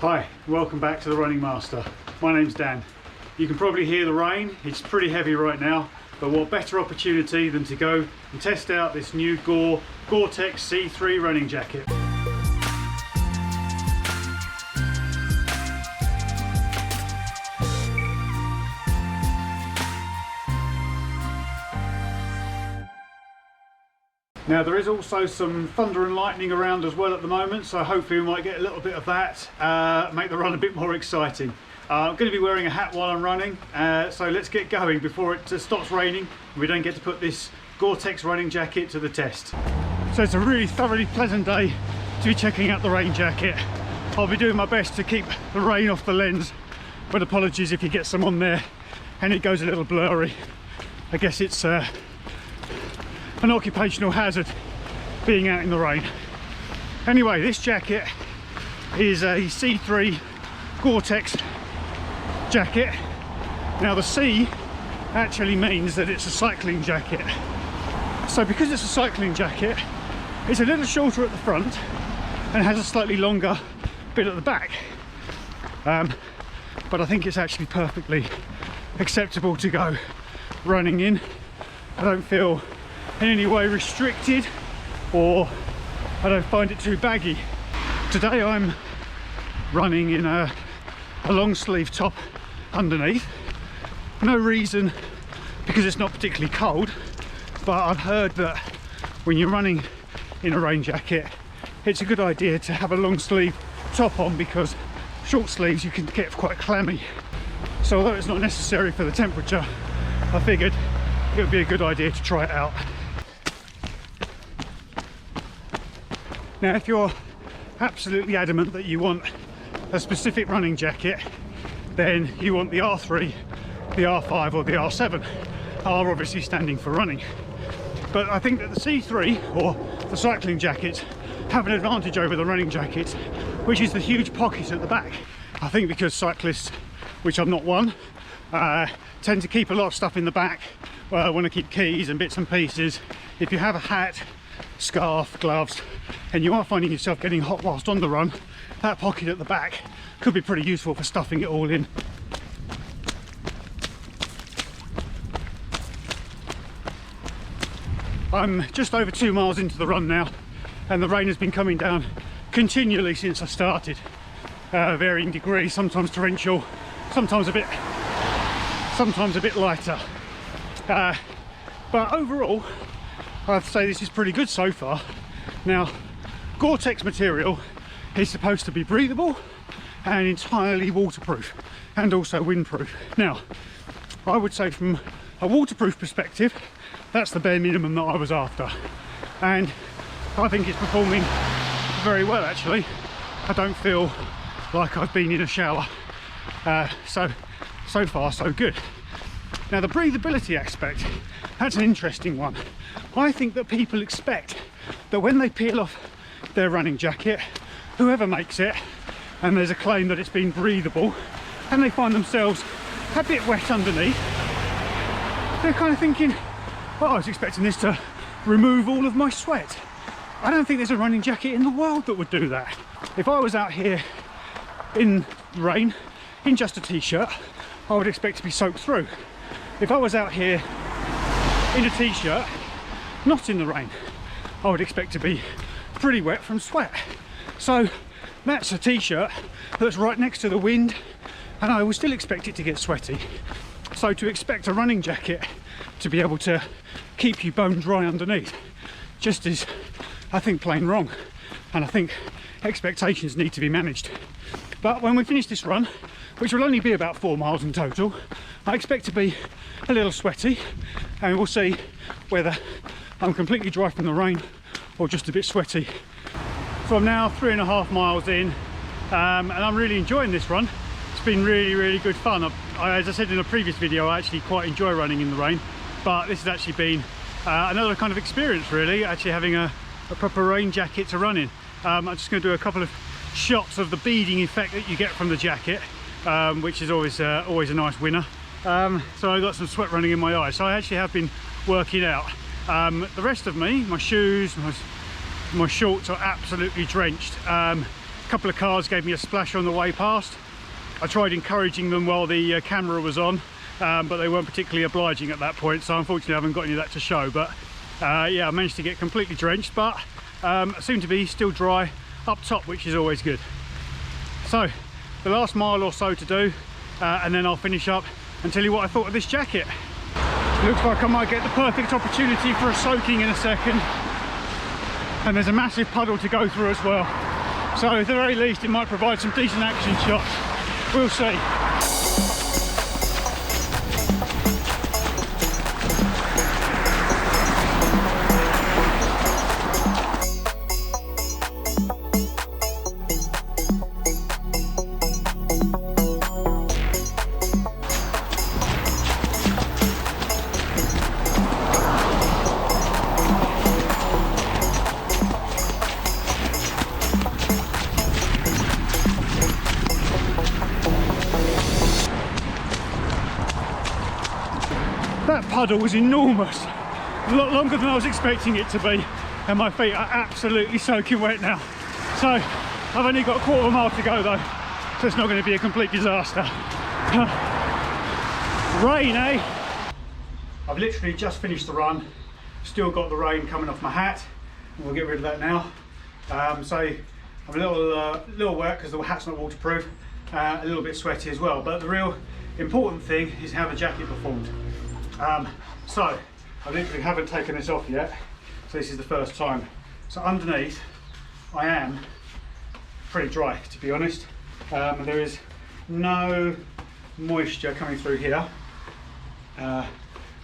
Hi, welcome back to the Running Master. My name's Dan. You can probably hear the rain, it's pretty heavy right now, but what better opportunity than to go and test out this new Gore-Tex C3 running jacket. Now there is also some thunder and lightning around as well at the moment, so hopefully we might get a little bit of that, make the run a bit more exciting. I'm going to be wearing a hat while I'm running, so let's get going before it stops raining and we don't get to put this Gore-Tex running jacket to the test. So it's a really thoroughly pleasant day to be checking out the rain jacket. I'll be doing my best to keep the rain off the lens, but apologies if you get some on there and it goes a little blurry. I guess it's an occupational hazard being out in the rain. Anyway, this jacket is a C3 Gore-Tex jacket. Now the C actually means that it's a cycling jacket. So because it's a cycling jacket, it's a little shorter at the front and has a slightly longer bit at the back. But I think it's actually perfectly acceptable to go running in. I don't feel in any way restricted, or I don't find it too baggy. Today I'm running in a long sleeve top underneath. No reason, because it's not particularly cold, but I've heard that when you're running in a rain jacket, it's a good idea to have a long sleeve top on, because short sleeves you can get quite clammy. So although it's not necessary for the temperature, I figured it would be a good idea to try it out. Now, if you're absolutely adamant that you want a specific running jacket, then you want the R3, the R5 or the R7. are obviously standing for running. But I think that the C3, or the cycling jackets, have an advantage over the running jackets, which is the huge pocket at the back. I think because cyclists, which I'm not one, tend to keep a lot of stuff in the back, want to keep keys and bits and pieces. If you have a hat, scarf, gloves, and you are finding yourself getting hot whilst on the run, that pocket at the back could be pretty useful for stuffing it all in. I'm just over 2 miles into the run now, and the rain has been coming down continually since I started. Varying degrees, sometimes torrential, sometimes a bit lighter. But overall, I have to say this is pretty good so far. Now, Gore-Tex material is supposed to be breathable and entirely waterproof, and also windproof. Now, I would say from a waterproof perspective, that's the bare minimum that I was after, and I think it's performing very well actually. I don't feel like I've been in a shower, so far so good. Now, the breathability aspect, that's an interesting one. I think that people expect that when they peel off their running jacket, whoever makes it, and there's a claim that it's been breathable, and they find themselves a bit wet underneath, they're kind of thinking, well, I was expecting this to remove all of my sweat. I don't think there's a running jacket in the world that would do that. If I was out here in the rain, in just a t-shirt, I would expect to be soaked through. If I was out here in a t-shirt, not in the rain, I would expect to be pretty wet from sweat. So that's a t-shirt that's right next to the wind, and I would still expect it to get sweaty. So to expect a running jacket to be able to keep you bone dry underneath just is, I think, plain wrong, and I think expectations need to be managed. But when we finish this run, which will only be about 4 miles in total, I expect to be a little sweaty, and we'll see whether I'm completely dry from the rain or just a bit sweaty. So I'm now 3.5 miles in, and I'm really enjoying this run. It's been really good fun. As I said in a previous video, I actually quite enjoy running in the rain, but this has actually been another kind of experience really, actually having a proper rain jacket to run in. I'm just going to do a couple of shots of the beading effect that you get from the jacket, which is always a nice winner. So I got some sweat running in my eyes, so I actually have been working out. The rest of me, my shoes, my shorts are absolutely drenched. A couple of cars gave me a splash on the way past. I tried encouraging them while the camera was on, but they weren't particularly obliging at that point, so unfortunately I haven't got any of that to show. But yeah, I managed to get completely drenched, but seem to be still dry up top, which is always good. So the last mile or so to do, and then I'll finish up and tell you what I thought of this jacket. Looks like I might get the perfect opportunity for a soaking in a second, and there's a massive puddle to go through as well, so at the very least it might provide some decent action shots. We'll see. That puddle was enormous, a lot longer than I was expecting it to be, and my feet are absolutely soaking wet now. So I've only got a quarter of a mile to go though, so it's not going to be a complete disaster. Rain, eh? I've literally just finished the run, still got the rain coming off my hat, and we'll get rid of that now. So I'm a little wet because the hat's not waterproof, a little bit sweaty as well, but the real important thing is how the jacket performed. So I literally haven't taken this off yet, so this is the first time. So underneath I am pretty dry, to be honest. There is no moisture coming through here.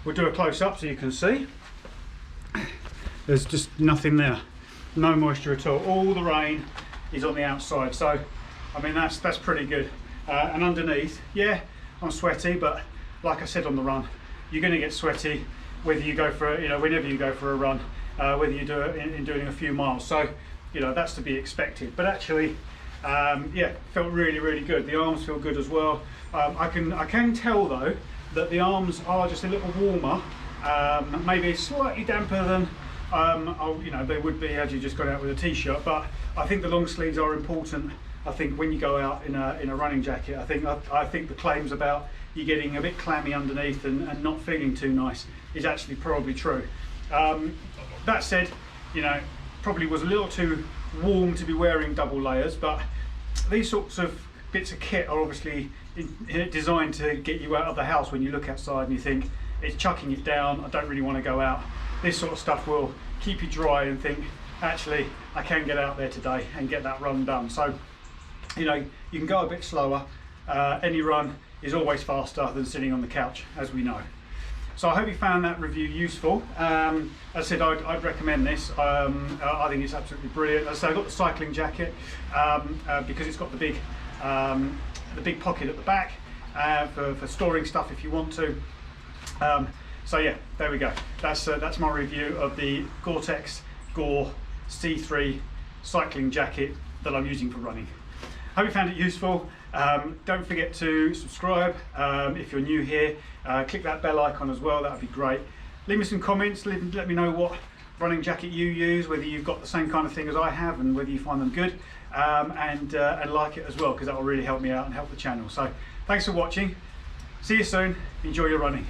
We'll do a close-up so you can see. There's just nothing there, no moisture at all the rain is on the outside, so I mean that's pretty good. And underneath, yeah, I'm sweaty, but like I said on the run, you're going to get sweaty whether you go for, whenever you go for a run, whether you do it in doing a few miles. So, that's to be expected. But actually, yeah, felt really good. The arms feel good as well. I can tell though that the arms are just a little warmer, maybe slightly damper than they would be had you just got out with a t-shirt. But I think the long sleeves are important. I think when you go out in a running jacket, I think the claims about you getting a bit clammy underneath and not feeling too nice is actually probably true. That said, probably was a little too warm to be wearing double layers, but these sorts of bits of kit are obviously designed to get you out of the house when you look outside and you think it's chucking it down, I don't really want to go out. This sort of stuff will keep you dry and think, actually, I can get out there today and get that run done. So, you can go a bit slower. Any run is always faster than sitting on the couch, as we know. So I hope you found that review useful. As I said, I'd recommend this. I think it's absolutely brilliant. As I say, I've got the cycling jacket because it's got the big pocket at the back for storing stuff if you want to. So yeah, there we go. That's my review of the Gore-Tex Gore C3 cycling jacket that I'm using for running. Hope you found it useful. Don't forget to subscribe if you're new here. Click that bell icon as well, that would be great. Leave me some comments, let me know what running jacket you use, whether you've got the same kind of thing as I have and whether you find them good, and like it as well, because that will really help me out and help the channel. So thanks for watching, see you soon, enjoy your running.